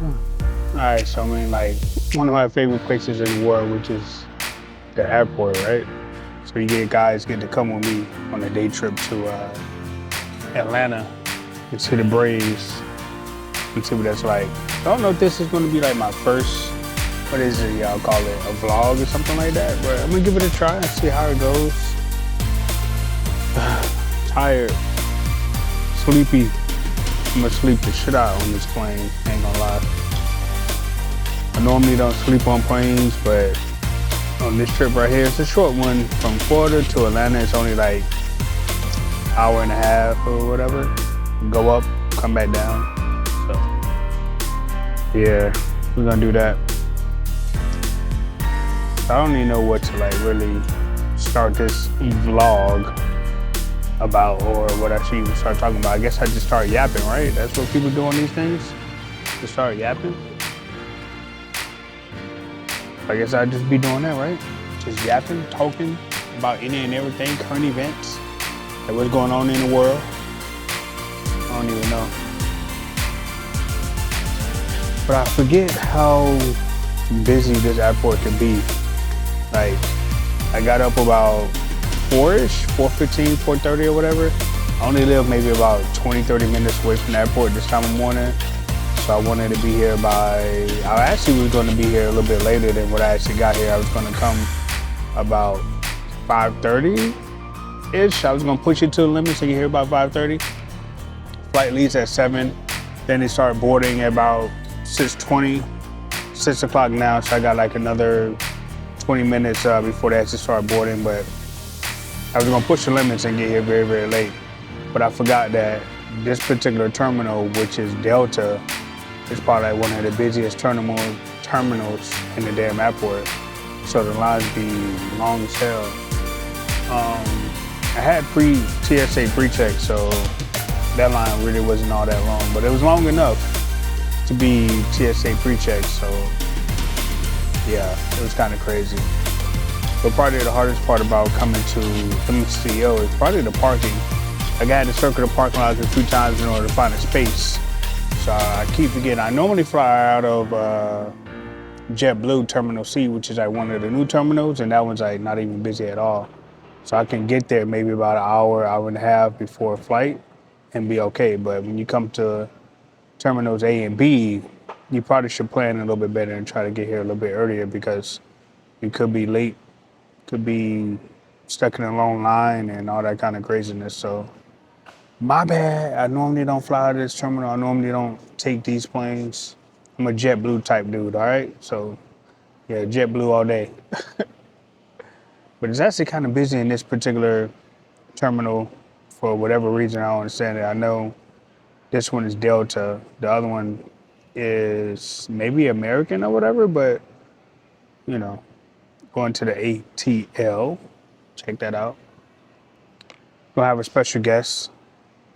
Alright, so I mean, like, one of my favorite places in the world, which is the airport, right? So you get guys get to come with me on a day trip to Atlanta and see the Braves and see what that's like. I don't know if this is going to be like my first, what is it, y'all call it, a vlog or something like that, but I'm going to give it a try and see how it goes. Tired, sleepy. I'm going to sleep the shit out on this plane, ain't gonna lie. I normally don't sleep on planes, but on this trip right here, it's a short one from Florida to Atlanta. It's only like an hour and a half or whatever. Go up, come back down. So yeah, we're gonna do that. I don't even know what to like really start this vlog about or what I should even start talking about. I guess I just start yapping, right? That's what people do on these things, just start yapping. I guess I'd just be doing that, right? Just yapping, talking about any and everything, current events, and what's going on in the world. I don't even know. But I forget how busy this airport can be. Like, I got up about 4-ish, 4:15, 4:30 or whatever. I only live maybe about 20, 30 minutes away from the airport this time of morning. So I wanted to be here I actually was going to be here a little bit later than what I actually got here. I was going to come about 5:30-ish. I was going to push it to the limit so you hear about 5:30. Flight leaves at 7. Then they start boarding at about 6:20, 6 o'clock now. So I got like another 20 minutes before they actually start boarding. But I was going to push the limits and get here very, very late. But I forgot that this particular terminal, which is Delta, it's probably like one of the busiest terminals in the damn airport. So the lines be long as hell. I had TSA pre-check, so that line really wasn't all that long, but it was long enough to be TSA pre-check, so yeah, it was kind of crazy. But probably the hardest part about coming to MCO is probably the parking. Like I had to circle the parking lot a few times in order to find a space. So I keep forgetting. I normally fly out of JetBlue Terminal C, which is like one of the new terminals, and that one's like not even busy at all. So I can get there maybe about an hour, hour and a half before a flight and be okay. But when you come to terminals A and B, you probably should plan a little bit better and try to get here a little bit earlier because you could be late, could be stuck in a long line and all that kind of craziness. So my bad. I normally don't fly out of this terminal. I normally don't take these planes. I'm a JetBlue type dude, all right? So, yeah, JetBlue all day. But it's actually kind of busy in this particular terminal for whatever reason. I don't understand it. I know this one is Delta. The other one is maybe American or whatever, but, you know, going to the ATL. Check that out. We'll have a special guest.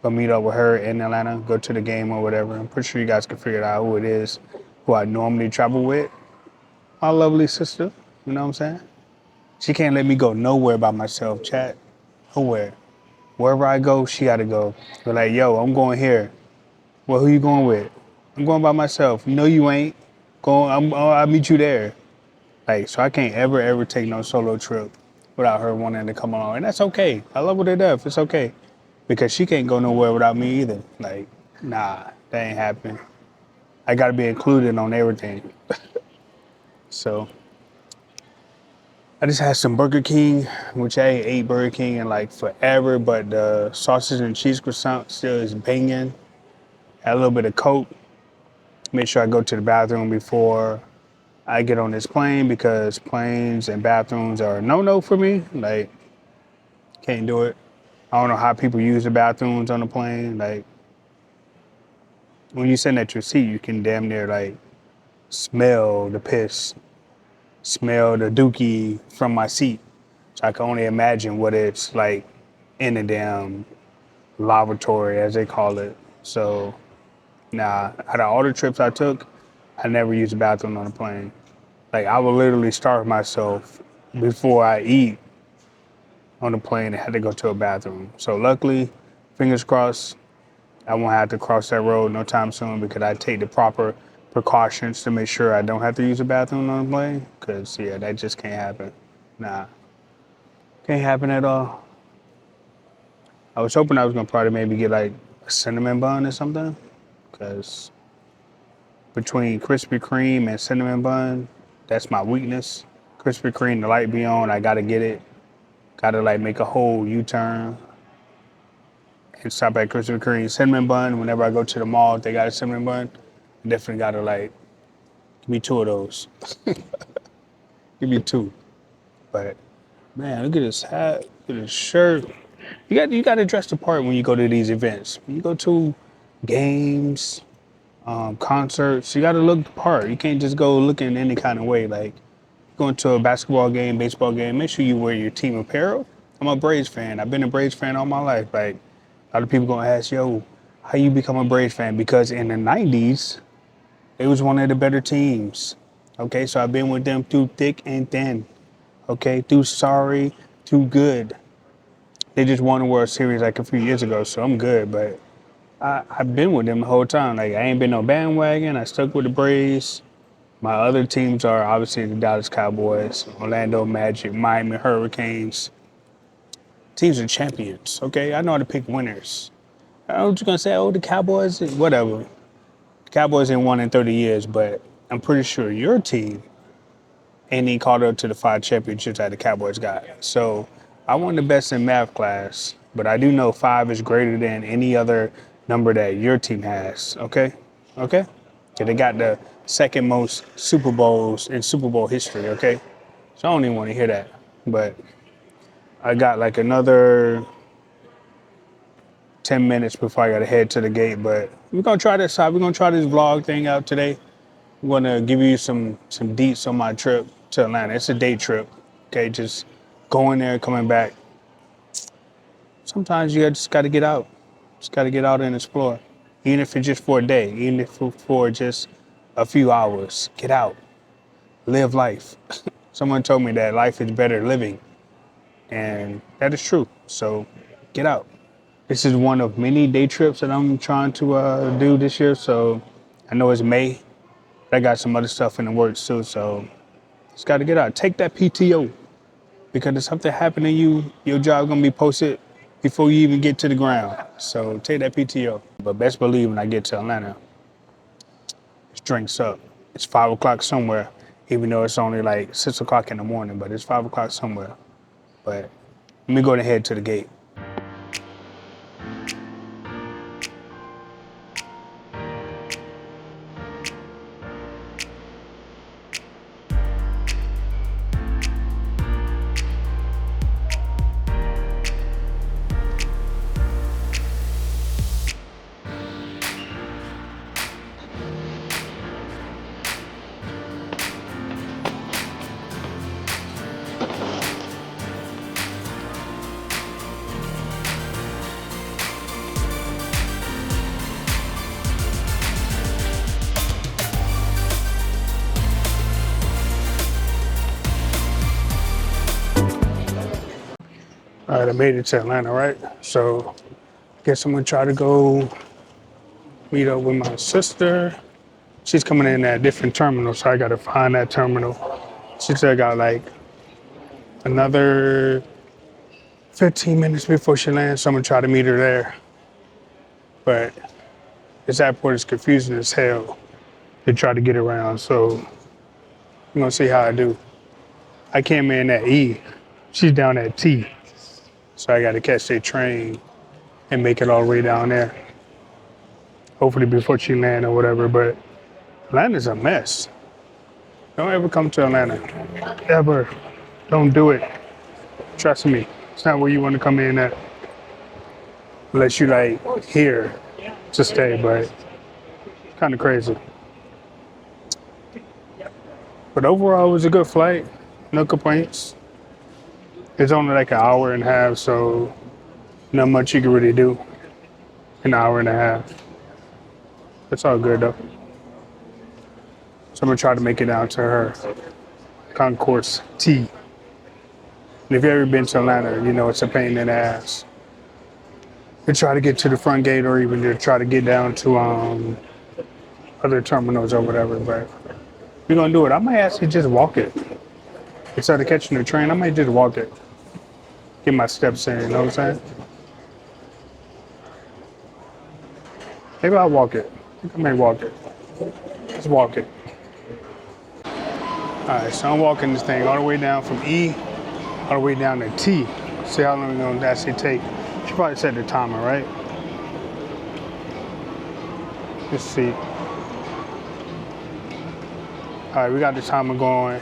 Go meet up with her in Atlanta, go to the game or whatever. I'm pretty sure you guys can figure out who it is, who I normally travel with. My lovely sister, you know what I'm saying? She can't let me go nowhere by myself, chat. Nowhere. Wherever I go, she gotta go. Be like, yo, I'm going here. Well, who you going with? I'm going by myself. No, you ain't. I'll meet you there. Like, so I can't ever take no solo trip without her wanting to come along. And that's okay. I love her to death. It's okay. Because she can't go nowhere without me either. Like, nah, that ain't happening. I gotta be included on everything. So, I just had some Burger King, which I ain't ate Burger King in like forever, but the sausage and cheese croissant still is banging. Had a little bit of Coke. Make sure I go to the bathroom before I get on this plane because planes and bathrooms are a no-no for me. Like, can't do it. I don't know how people use the bathrooms on the plane. Like, when you sit at your seat, you can damn near like smell the piss, smell the dookie from my seat. So I can only imagine what it's like in the damn lavatory, as they call it. So, nah, out of all the trips I took, I never used a bathroom on a plane. Like, I would literally starve myself before I eat on the plane and had to go to a bathroom. So luckily, fingers crossed, I won't have to cross that road no time soon because I take the proper precautions to make sure I don't have to use a bathroom on the plane. Cause yeah, that just can't happen. Nah, can't happen at all. I was hoping I was gonna probably maybe get like a cinnamon bun or something. Cause between Krispy Kreme and cinnamon bun, that's my weakness. Krispy Kreme, the light be on, I gotta get it. Gotta like make a whole U-turn and stop at Krispy Kreme. Cinnamon bun, whenever I go to the mall, if they got a cinnamon bun, I definitely gotta like, give me 2 of those. Give me 2. But man, look at this hat, look at this shirt. You got to dress the part when you go to these events. When you go to games, concerts, you got to look the part. You can't just go looking any kind of way. Like going to a basketball game, baseball game, make sure you wear your team apparel. I'm a Braves fan. I've been a Braves fan all my life. Like a lot of people gonna ask, yo, how you become a Braves fan? Because in the 90s, it was one of the better teams. Okay, so I've been with them through thick and thin. Okay, through sorry, through good. They just won the World Series like a few years ago, so I'm good. But I've been with them the whole time. Like I ain't been no bandwagon. I stuck with the Braves. My other teams are obviously the Dallas Cowboys, Orlando Magic, Miami Hurricanes. Teams are champions. Okay, I know how to pick winners. I was just gonna say, oh, the Cowboys, whatever. The Cowboys ain't won in 30 years, but I'm pretty sure your team ain't even caught up to the 5 championships that the Cowboys got. So I won the best in math class, but I do know 5 is greater than any other number that your team has. Okay? Okay? So they got the second most Super Bowls in Super Bowl history. Okay? So I don't even want to hear that. But I got like another 10 minutes before I got to head to the gate. But we're going to try this out. We're going to try this vlog thing out today. I'm going to give you some deets on my trip to Atlanta. It's a day trip. Okay? Just going there, coming back. Sometimes you just got to get out. Just got to get out and explore. Even if it's just for a day, even if it's for just a few hours, get out. Live life. Someone told me that life is better living. And that is true. So get out. This is one of many day trips that I'm trying to do this year. So I know it's May. I got some other stuff in the works too. So just got to get out. Take that PTO. Because if something happened to you, your job gonna be posted before you even get to the ground. So take that PTO. But best believe when I get to Atlanta, it's drinks up. It's 5 o'clock somewhere, even though it's only like 6 o'clock in the morning, but it's 5 o'clock somewhere. But let me go ahead to the gate. All right, I made it to Atlanta, right? So I guess I'm gonna try to go meet up with my sister. She's coming in at a different terminal, so I gotta find that terminal. She said I got like another 15 minutes before she lands, so I'm gonna try to meet her there. But this airport is confusing as hell to try to get around, so I'm gonna see how I do. I came in at E, she's down at T. So I got to catch that train and make it all the way down there. Hopefully before she land or whatever, but Atlanta's a mess. Don't ever come to Atlanta. Ever. Don't do it. Trust me. It's not where you want to come in at. Unless you like here to stay, but it's kind of crazy. But overall, it was a good flight. No complaints. It's only like an hour and a half, so not much you can really do in an hour and a half. It's all good though. So I'm gonna try to make it down to her concourse T. And if you've ever been to Atlanta, you know it's a pain in the ass to try to get to the front gate or even to try to get down to other terminals or whatever, but we're gonna do it. I might actually just walk it. Instead of catching the train, I might just walk it. Get my steps in, you know what I'm saying? Maybe I'll walk it. I think I may walk it. Let's walk it. Alright, so I'm walking this thing all the way down from E all the way down to T. See how long it's gonna actually take. Should probably set the timer, right? Let's see. Alright, we got the timer going.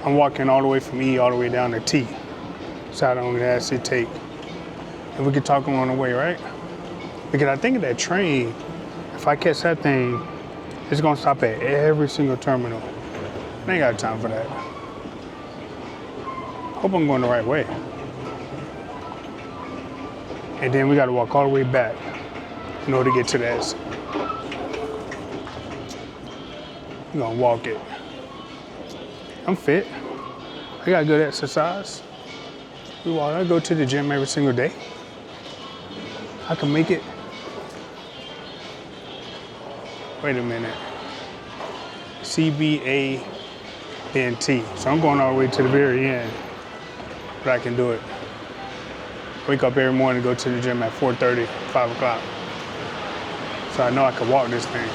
I'm walking all the way from E all the way down to T. So how long it actually take. And we can talk along the way, right? Because I think of that train, if I catch that thing, it's gonna stop at every single terminal. I ain't got time for that. Hope I'm going the right way. And then we gotta walk all the way back in order to get to the exit. I'm gonna walk it. I'm fit. I got good exercise. I go to the gym every single day. I can make it. Wait a minute. CBA then T. So I'm going all the way to the very end, but I can do it. Wake up every morning, go to the gym at 4:30, 5 o'clock. So I know I can walk this thing.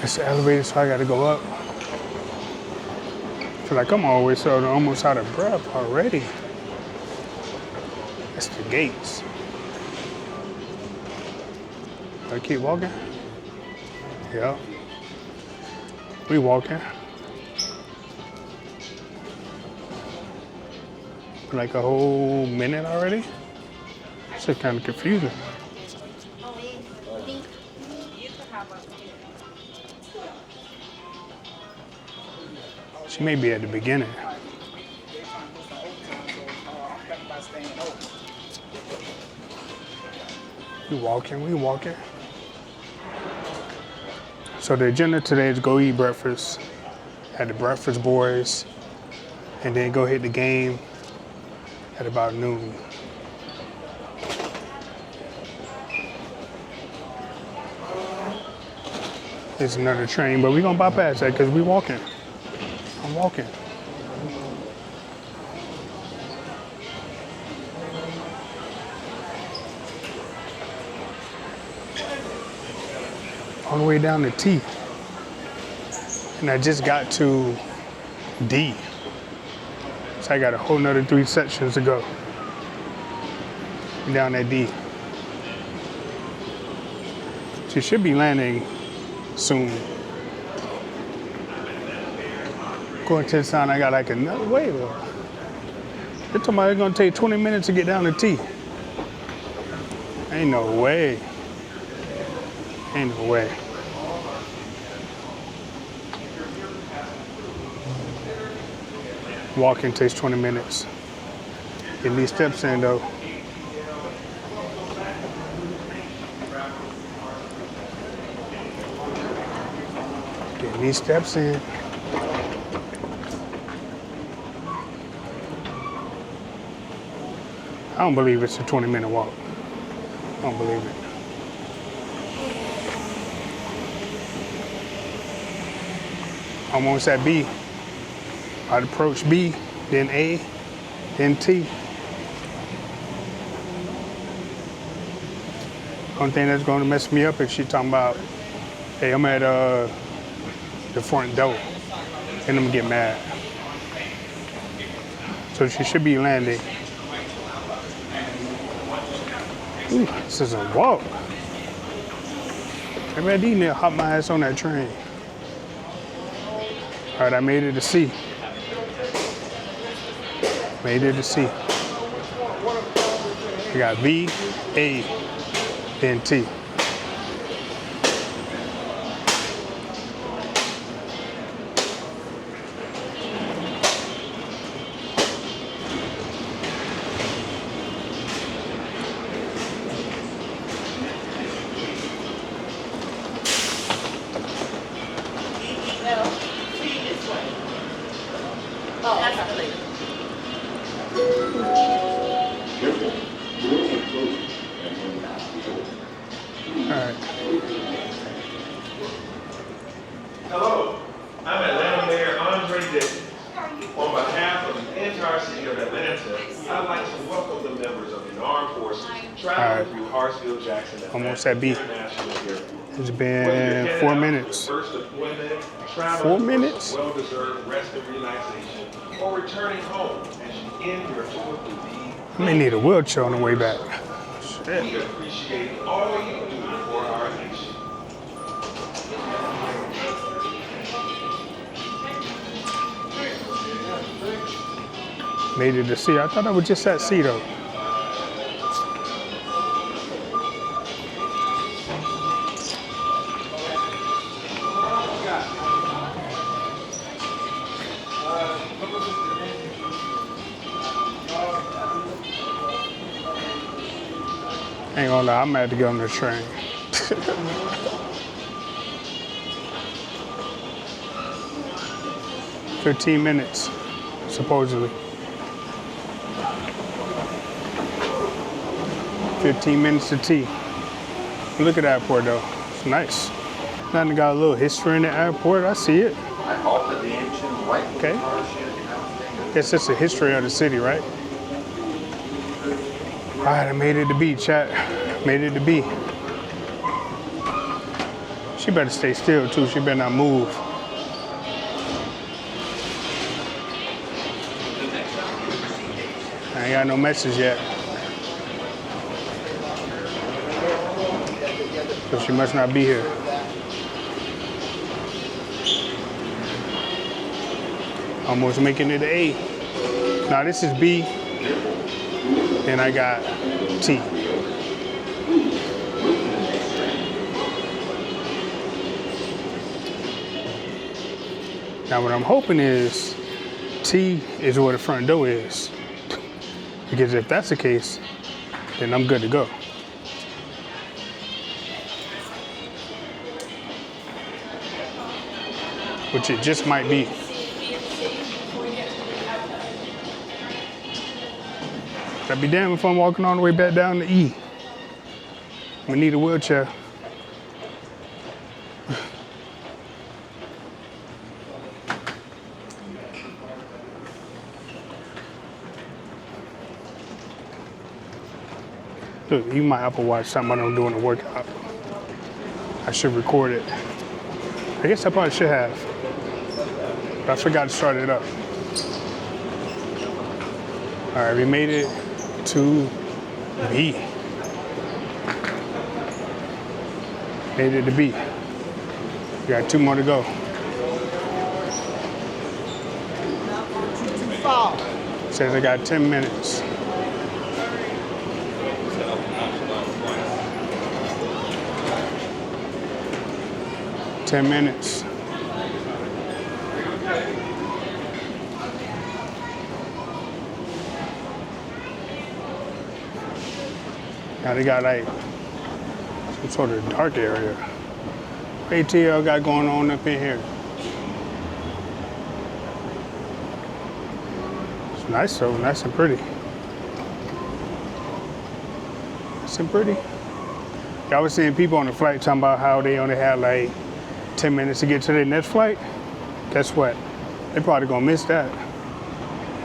It's the elevator, so I gotta go up. I feel like I'm always almost out of breath already. That's the gates. Do I keep walking? Yeah. We walking. Like a whole minute already? It's just kind of confusing. She may be at the beginning. We walking. So the agenda today is go eat breakfast at the Breakfast Boys, and then go hit the game at about noon. There's another train, but we're gonna bypass that because we walking. I'm walking. All the way down to T. And I just got to D. So I got a whole nother 3 sections to go. Down at D. She should be landing soon. Going to the sign, I got like another way. They're talking about it's gonna take 20 minutes to get down to T. Ain't no way. Ain't no way. Walking takes 20 minutes. Getting these steps in though. Getting these steps in. I don't believe it's a 20-minute walk. I don't believe it. Almost at B. I'd approach B, then A, then T. Only thing that's gonna mess me up is she talking about, hey, I'm at the front door, and I'm gonna get mad. So she should be landing. Ooh, this is a walk. Maybe I need to hop my ass on that train. All right, I made it to C. Made it to C. We got B, A, then T. right. Hello, I'm Atlanta Mayor Andre Dickey. On behalf of the entire city of Atlanta, I'd like to welcome the members of the armed forces traveling through Hartsfield-Jackson Atlanta Almost at B. International Airport. It's been 4 minutes. First deployment, 4 minutes? well-deserved rest and relaxation, or returning home as you end your tour through I may need a wheelchair on the way back. Shit. We appreciate all you do for our nation. Made it to C. I thought I was just at C though. Ain't gonna lie, I'm gonna have to get on the train. 15 minutes, supposedly. 15 minutes to T. Look at the airport though, it's nice. Nothing got a little history in the airport, I see it. Okay. Guess it's the history of the city, right? All right, I made it to B, chat. Made it to B. She better stay still too, she better not move. I ain't got no message yet. So she must not be here. Almost making it to A. Now this is B. And I got T. Now what I'm hoping is T is where the front door is. Because if that's the case, then I'm good to go. Which it just might be. I'd be damned if I'm walking all the way back down to E. I'm gonna need a wheelchair. Look, even my Apple Watch, something I'm doing a workout. I should record it. I guess I probably should have. But I forgot to start it up. All right, we made it to B. Made it to B. We got 2 more to go. Says I got 10 minutes. $10 minutes. Now they got like some sort of dark area. What ATL got going on up in here? It's nice though, nice and pretty. Nice and pretty. I was seeing people on the flight talking about how they only had like 10 minutes to get to their next flight. Guess what? They probably gonna miss that.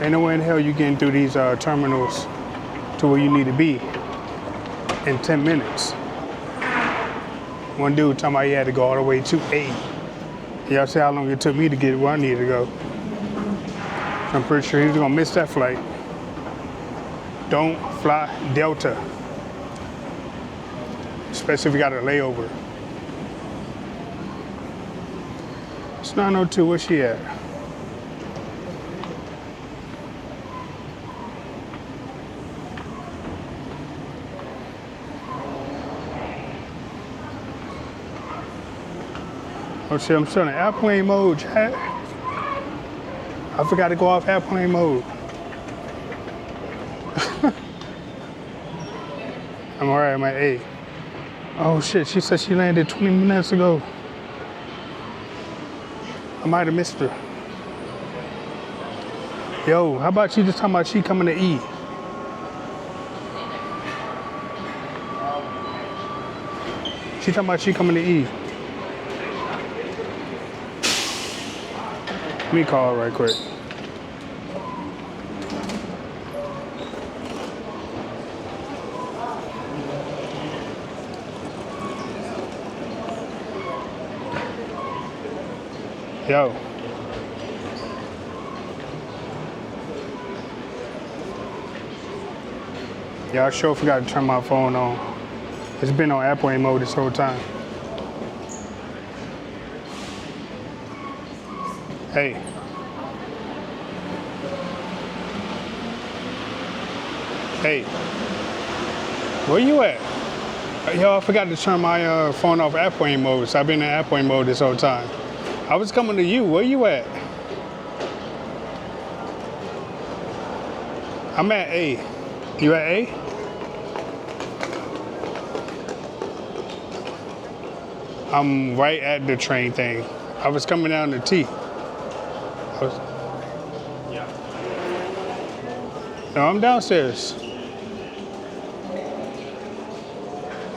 Ain't no way in hell you getting through these terminals to where you need to be in 10 minutes. One dude talking about he had to go all the way to A. Y'all see how long it took me to get where I needed to go. I'm pretty sure he's gonna miss that flight. Don't fly Delta. Especially if you got a layover. It's 902, where's she at? Oh shit, I'm still in airplane mode, chat. I forgot to go off airplane mode. I'm alright, I'm at A. Oh shit, she said she landed 20 minutes ago. I might have missed her. Yo, how about she just talking about she coming to E? She talking about she coming to eat. Let me call her right quick. Yo. Yeah, I sure forgot to turn my phone on. It's been on airplane mode this whole time. Hey. Hey. Where you at? Yo, I forgot to turn my phone off airplane mode, so I've been in airplane mode this whole time. I was coming to you. Where you at? I'm at A. You at A? I'm right at the train thing. I was coming down to T. No, I'm downstairs.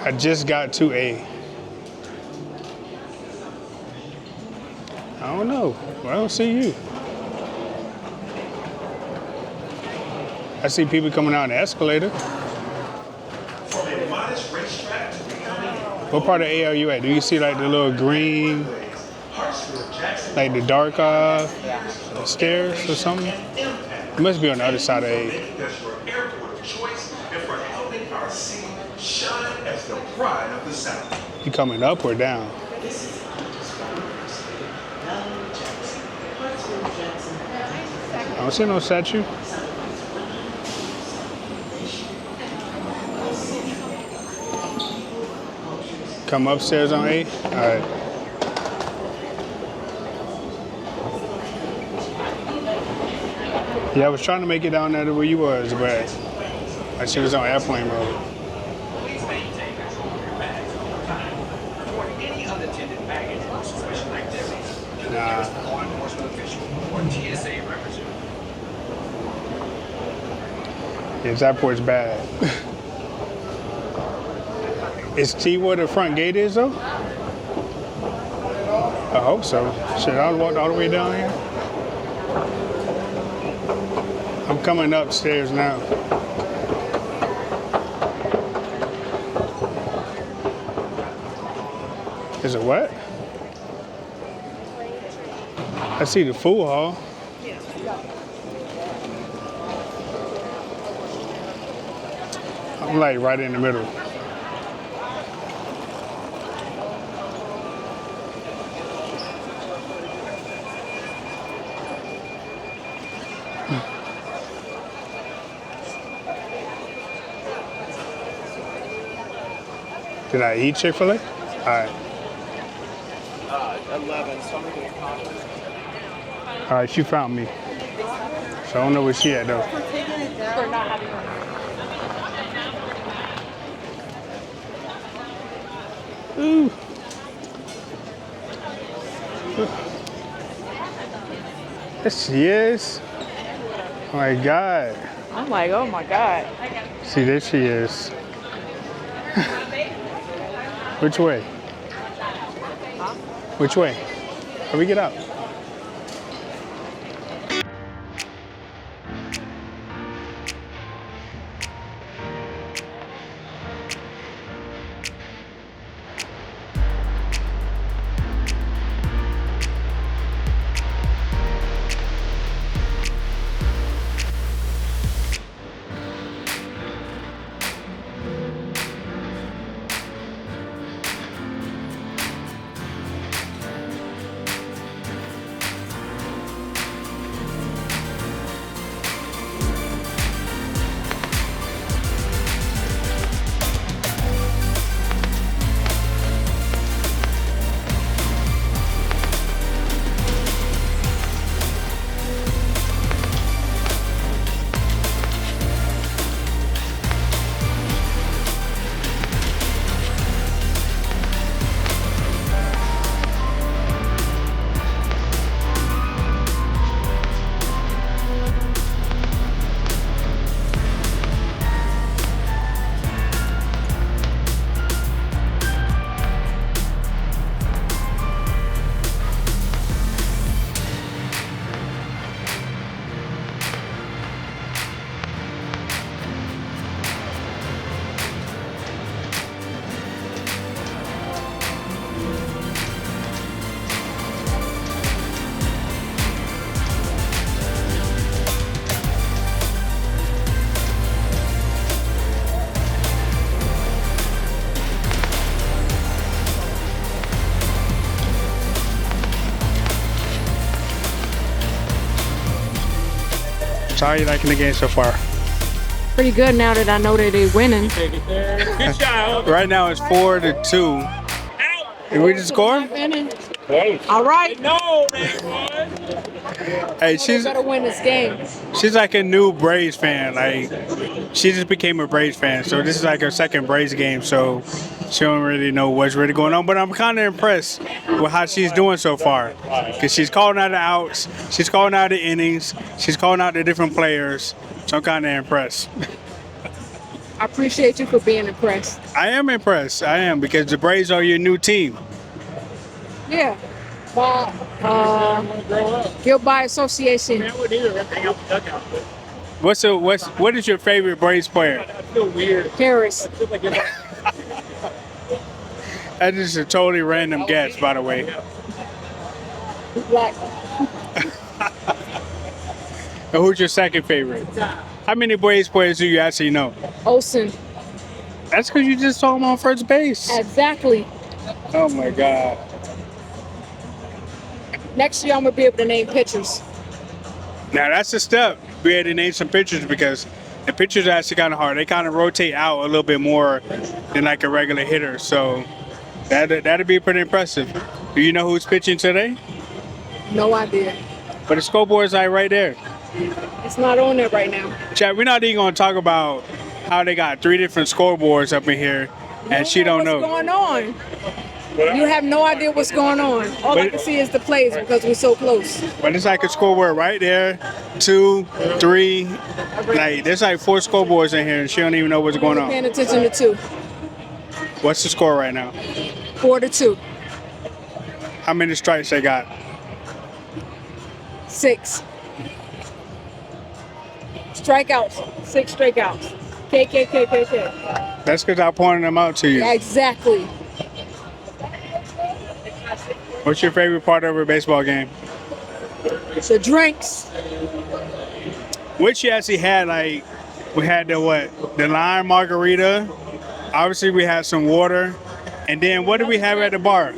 I just got to A. I don't know. I don't see you. I see people coming down the escalator. What part of A are you at? Do you see like the little green, like the dark stairs or something? It must be on the other side of A. You coming up or down? I don't see no statue. Come upstairs on A? All right. Yeah, I was trying to make it down there to where you was, but I see it was on airplane mode. Please maintain control of your bags at all times. Report any unattended baggage in a situation like this to the nearest law enforcement official or TSA representative. Yeah, this airport's bad. Is T where the front gate is though? I hope so. Should I walk all the way down here? I'm coming upstairs now. Is it what? I see the food hall. I'm like right in the middle. Did I eat Chick-fil-A? All right. 11. Somebody get a coffee. All right, she found me. So I don't know where she at though. For not having Ooh. There she is. Oh my God. I'm like, oh my God. See, there she is. Which way? Which way? How we get out? So how are you liking the game so far? Pretty good now that I know that they're winning. Good job. Right now it's 4-2. Did we just score? All right. No, that was. Hey, They better win this game. she's like a new Braves fan. Like she just became a Braves fan, so this is like her second Braves game. So she don't really know what's really going on. But I'm kind of impressed with how she's doing so far, because she's calling out the outs, she's calling out the innings, she's calling out the different players. So I'm kind of impressed. I appreciate you for being impressed. I am impressed. I am, because the Braves are your new team. Yeah. By Guild by Association. What is your favorite Braves player? I feel weird. Harris. I feel like if That is a totally random guess, by the way. Black. And who's your second favorite? How many Braves players do you actually know? Olsen. That's because you just saw him on first base. Exactly. Oh my God. Next year I'm gonna be able to name pitchers. Now that's a step. Be able to name some pitchers, because the pitchers are actually kind of hard. They kind of rotate out a little bit more than like a regular hitter. So that'd be pretty impressive. Do you know who's pitching today? No idea. But the scoreboard's like right there. It's not on there right now. Chad, we're not even going to talk about how they got 3 different scoreboards up in here, and she don't know. What's going on? You have no idea what's going on. All I can see is the plays because we're so close. But it's like a scoreboard right there, 2, 3. Like there's like 4 scoreboards in here, and she don't even know what's going on. Paying attention to 2. What's the score right now? 4-2. How many strikes they got? 6. Strikeouts. 6 strikeouts. K. That's because I pointed them out to you. Yeah, exactly. What's your favorite part of a baseball game? The drinks. Which you actually had, like, we had the lime margarita. Obviously, we had some water. And then what did we have at the bar?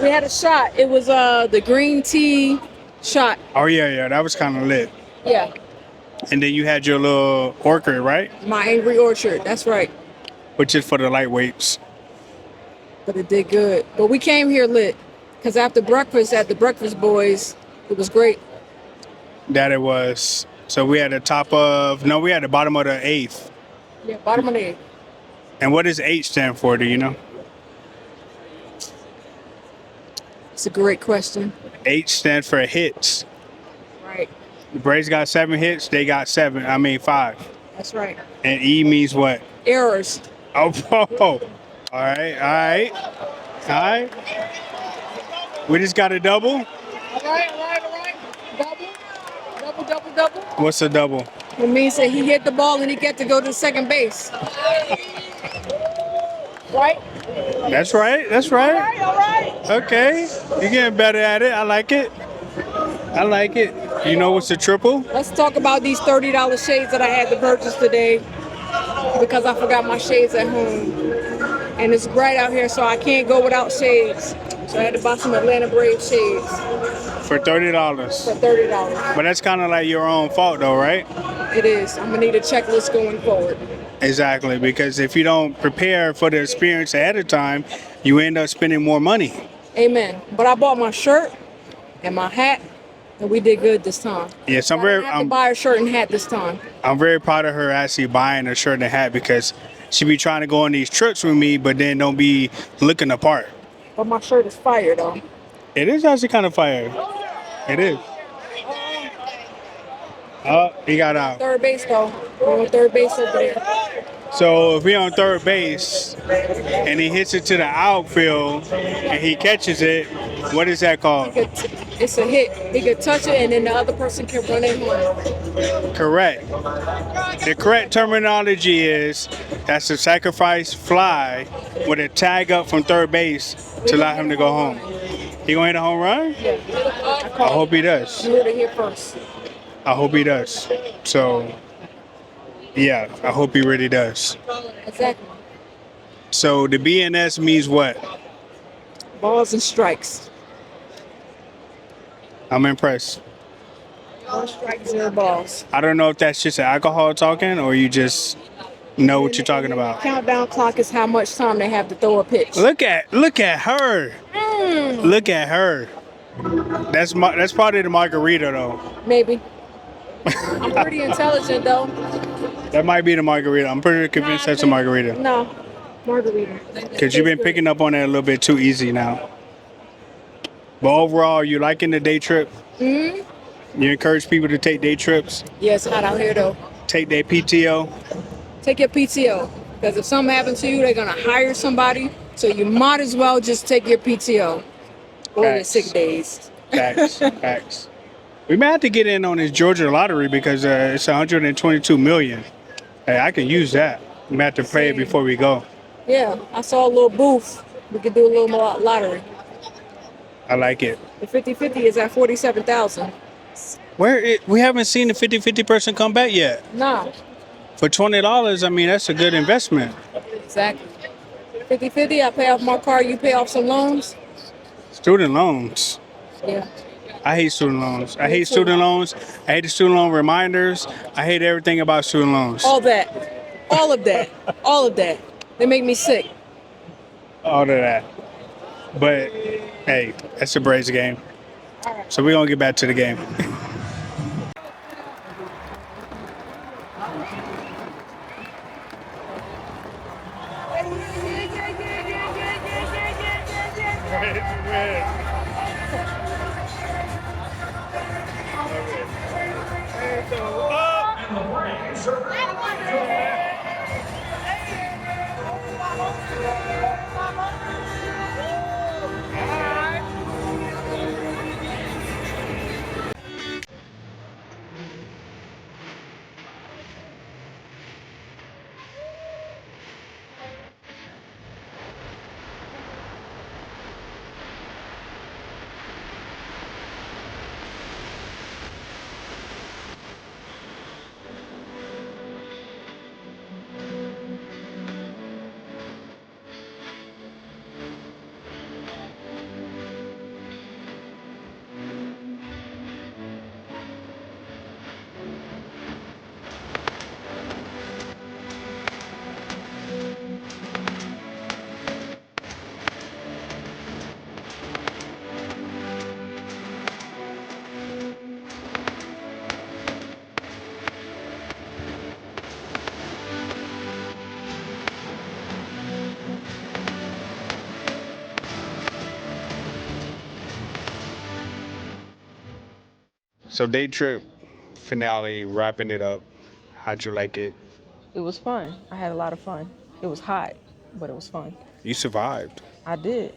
We had a shot. It was the green tea shot. Oh, yeah, that was kind of lit. Yeah. And then you had your little orchard, right? My Angry Orchard. That's right. Which is for the lightweights. But it did good. But we came here lit. Because after breakfast at the Breakfast Boys, it was great. That it was. So we had the we had the bottom of the 8th. Yeah, bottom of the 8th. And what does H stand for, do you know? It's a great question. H stands for hits. Right. The Braves got 7 hits, they got 5. That's right. And E means what? Errors. Oh. All right. We just got a double? All right. Double. What's a double? It means that he hit the ball and he get to go to second base. Right? That's right. All right. Okay. You're getting better at it. I like it. You know what's a triple? Let's talk about these $30 shades that I had to purchase today because I forgot my shades at home. And it's bright out here, so I can't go without shades. So I had to buy some Atlanta Braves shades. For $30. For $30. But that's kind of like your own fault, though, right? It is. I'm going to need a checklist going forward. Exactly, because if you don't prepare for the experience ahead of time, you end up spending more money. Amen. But I bought my shirt and my hat, and we did good this time. Yes, I didn't have to buy a shirt and hat this time. I'm very proud of her actually buying a shirt and hat, because she be trying to go on these trips with me, but then don't be looking the part. But my shirt is fire, though. It is actually kind of fire. It is. Oh, he got out. Third base, though. We're on third base over there. So if we're on third base and he hits it to the outfield and he catches it, what is that called? It's a hit. He could touch it and then the other person can run it home. Correct. The correct terminology is that's a sacrifice fly with a tag up from third base to allow him to go home. He gonna hit a home run? Yeah. I hope he does. You heard it here first. I hope he does. So, yeah, I hope he really does. Exactly. So the BNS means what? Balls and strikes. I'm impressed. All One strike, zero balls. I don't know if that's just alcohol talking or you just know what you're talking about. Countdown clock is how much time they have to throw a pitch. Look at her. Look at her. That's probably the margarita though. Maybe. I'm pretty intelligent though. That might be the margarita. I'm pretty convinced that's a margarita. No, margarita. Because you've been picking up on that a little bit too easy now. But overall, you liking the day trip? Mm-hmm. You encourage people to take day trips? Yeah, it's hot out here though. Take their PTO? Take your PTO. Because if something happens to you, they're going to hire somebody. So you might as well just take your PTO. Or your sick days. Facts. We may have to get in on this Georgia lottery because it's 122 million. Hey, I can use that. We may have to pay it before we go. Yeah, I saw a little booth. We could do a little more lottery. I like it. The 50-50 is at 47,000. We haven't seen the 50-50 person come back yet. Nah. For $20, I mean, that's a good investment. Exactly. 50-50, I pay off my car, you pay off some loans. Student loans. Yeah. I hate student loans. I hate student loans. I hate the student loan reminders. I hate everything about student loans. All of that. They make me sick. All of that. But, hey, that's the Braves game. So we're going to get back to the game. So day trip finale, wrapping it up. How'd you like it? It was fun. I had a lot of fun. It was hot, but it was fun. You survived. I did.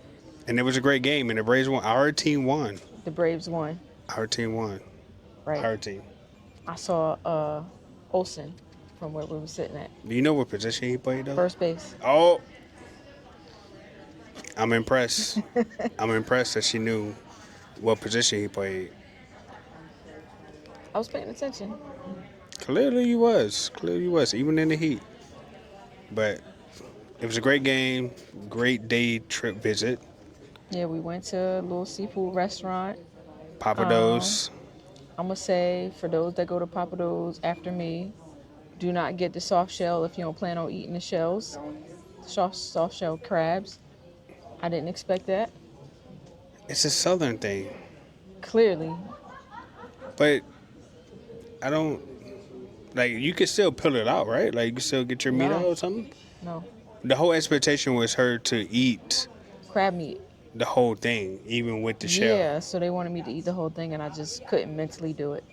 And it was a great game, and the Braves won. Our team won. The Braves won. Our team won. Right. Our team. I saw Olsen from where we were sitting at. Do you know what position he played, though? First base. Oh. I'm impressed. I'm impressed that she knew what position he played. I was paying attention. Clearly you was, even in the heat. But it was a great game, great day trip visit. Yeah, we went to a little seafood restaurant. Papados. I'm going to say, for those that go to Papados after me, do not get the soft shell if you don't plan on eating the shells. Soft shell crabs. I didn't expect that. It's a southern thing. Clearly. But I don't, like, you can still peel it out, right? Like, you can still get your meat out or something? No. The whole expectation was her to eat Crab meat. the whole thing, even with the shell. Yeah, so they wanted me to eat the whole thing, and I just couldn't mentally do it.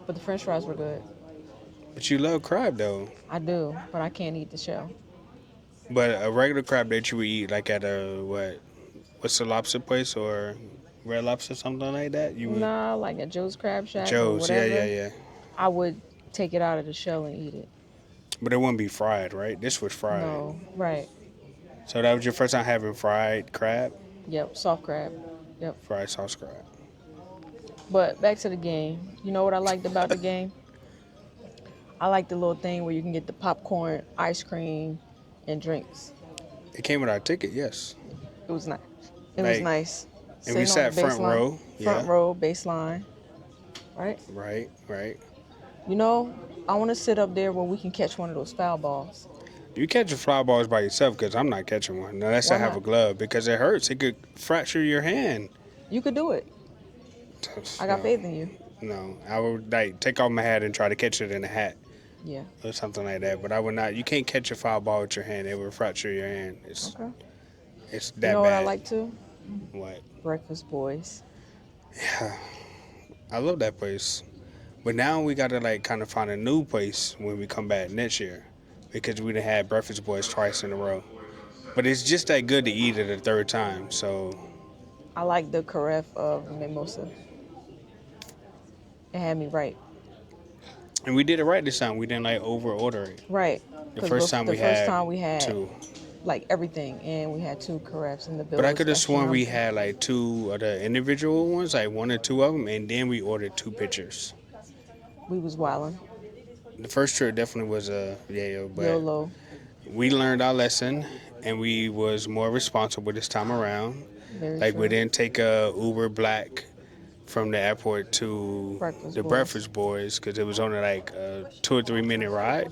But the french fries were good. But you love crab, though. I do, but I can't eat the shell. But a regular crab that you would eat, like at a, what's the lobster place, or Red Lobster, something like that? You would, Nah, like at Joe's Crab Shack or Joe's, whatever. yeah. I would take it out of the shell and eat it. But it wouldn't be fried, right? This was fried. No, right. So that was your first time having fried crab? Yep, soft crab. Yep. Fried sauce crab. But back to the game. You know what I liked about the game? I like the little thing where you can get the popcorn, ice cream, and drinks. It came with our ticket, yes. It was nice. It was nice. Sitting we on sat the front baseline. row. Front Yeah. row, baseline. Right? Right. You know, I want to sit up there where we can catch one of those foul balls. You catch your fly balls by yourself because I'm not catching one unless I Why have a not? glove because it hurts. It could fracture your hand. You could do it. I got faith in you. No, I would like take off my hat and try to catch it in a hat Yeah. or something like that. But I would not. You can't catch a foul ball with your hand. It will fracture your hand. Okay. It's You that know what I bad. like too? What? Breakfast Boys. I love that place. But now we got to like kind of find a new place when we come back next year because we done had Breakfast Boys twice in a row. But it's just that good to eat it a third time. So I like the carafe of mimosa. It had me right. and we did it right this time. We didn't like over order it. Right. The 'Cause first time the we first had time we had two. like everything, and we had 2 carafes in the bill. But I was could have sworn we astronomical. had like 2 of the individual ones, like 1 or 2 of them, and then we ordered 2 pitchers. We was wilding. The first trip definitely was a yayo, but YOLO. we learned our lesson and we was more responsible this time around. Very Like true. we didn't take a Uber Black from the airport to Breakfast the Boys. Breakfast Boys because it was only like a 2 or 3 minute ride.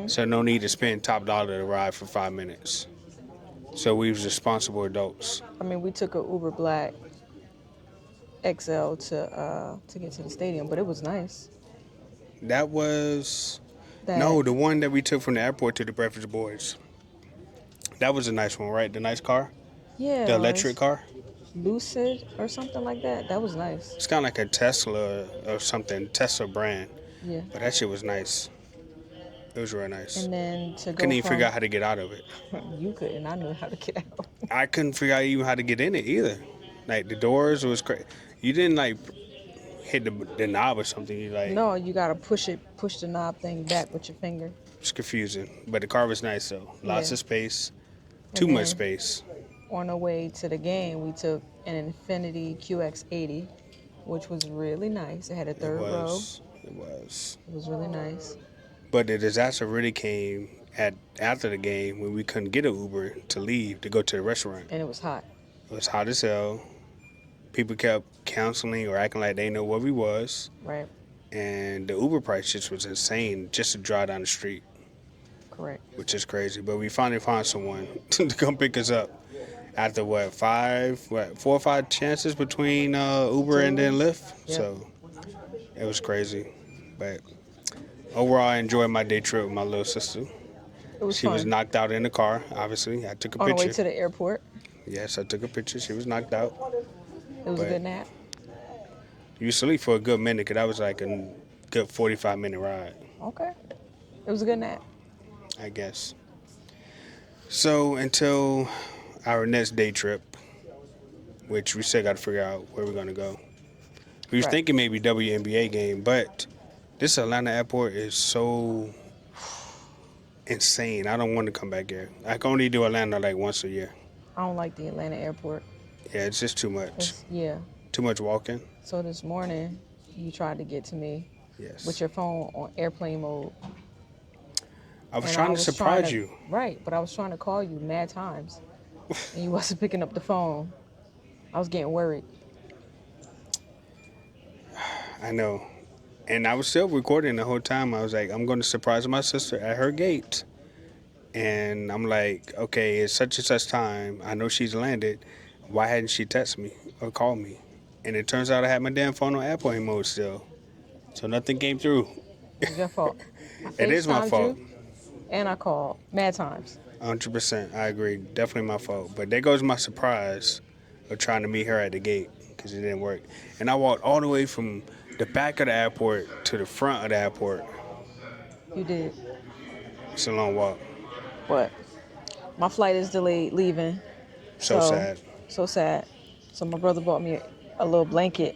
So no need to spend top dollar to ride for 5 minutes. So we was responsible adults. I mean, we took a Uber Black XL to get to the stadium, but it was nice. That was That, no, the one that we took from the airport to the Breakfast Boys. That was a nice one, right? The nice car, yeah, the it electric was car. Lucid or something like that. That was nice. It's kind of like a Tesla or something, Tesla brand. Yeah. But that shit was nice. It was real nice. And then to go Couldn't even from figure out how to get out of it. you couldn't. I knew how to get out. I couldn't figure out even how to get in it either. Like the doors was crazy. You didn't like hit the knob or something. You like No, you gotta push the knob thing back with your finger. it's confusing. But the car was nice though. Lots Yeah. of space. Too And much then space. On our way to the game, we took an Infinity QX80, which was really nice. It had a third row. It was. It was really nice. But the disaster really came after the game when we couldn't get an Uber to leave to go to the restaurant. And it was hot. It was hot as hell. People kept counseling or acting like they know where we was. Right. And the Uber price just was insane just to drive down the street, Correct. which is crazy. But we finally found someone to come pick us up after 4 or 5 chances between Uber and then Lyft. Yep. So it was crazy. But overall, I enjoyed my day trip with my little sister. It was She fun. was knocked out in the car, obviously. I took a On the way picture. to the airport. Yes, I took a picture. She was knocked out. It was a But- good nap. You was asleep for a good minute because that was like a good 45-minute ride, Okay. It was a good nap. I guess. So until our next day trip, which we still got to figure out where we're going to go. We was Right. thinking maybe WNBA game, but this Atlanta airport is so insane. I don't want to come back here. I can only do Atlanta like once a year. I don't like the Atlanta airport. Yeah, it's just too much. Yeah. Too much walking. So this morning, you tried to get to me Yes. with your phone on airplane mode. I was And trying I to was surprise trying to- you. Right, but I was trying to call you mad times. And you wasn't picking up the phone. I was getting worried. I know. And I was still recording the whole time. I was like, I'm going to surprise my sister at her gate. And I'm like, okay, it's such and such time. I know she's landed. Why hadn't she texted me or called me? And it turns out I had my damn phone on airplane mode still. So nothing came through. It's your fault. I It is my FaceTimed fault. you, and I called mad times. 100%. I agree. Definitely my fault. But there goes my surprise of trying to meet her at the gate because it didn't work. And I walked all the way from the back of the airport to the front of the airport. You did. It's a long walk. What? My flight is delayed leaving. So sad. So sad. So my brother bought me a little blanket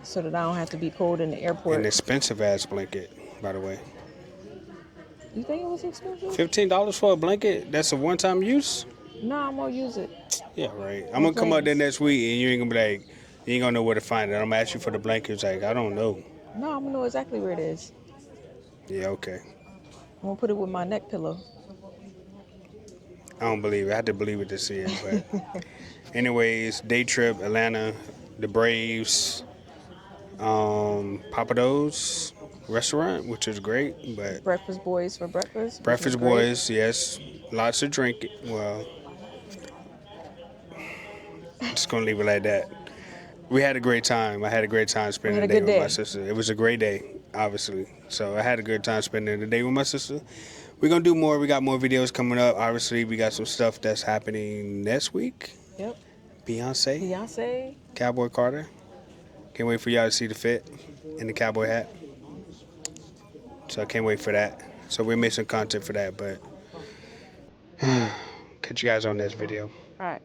so that I don't have to be cold in the airport. An expensive ass blanket, by the way. You think it was expensive? $15 for a blanket? That's a one-time use? No, I'm gonna use it. Yeah, right. I'm gonna come up there next week and you ain't gonna be like, you ain't gonna know where to find it. I'm gonna ask you for the blanket. It's like, I don't know. No, I'm gonna know exactly where it is. Yeah, okay. I'm gonna put it with my neck pillow. I don't believe it. I had to believe it to see it. But anyways, day trip, Atlanta, the Braves, Papados restaurant, which is great. But Breakfast Boys for breakfast. Which was Breakfast great. Boys, yes, lots of drinking. Well, just gonna leave it like that. We had a great time. I had a great time spending the had a day good with my day. sister. It was a great day, obviously. So I had a good time spending the day with my sister. We're gonna do more. We got more videos coming up. Obviously, we got some stuff that's happening next week. Yep. Beyonce, Cowboy Carter. Can't wait for y'all to see the fit in the cowboy hat. So I can't wait for that. So we'll make some content for that. But catch you guys on this video. All right.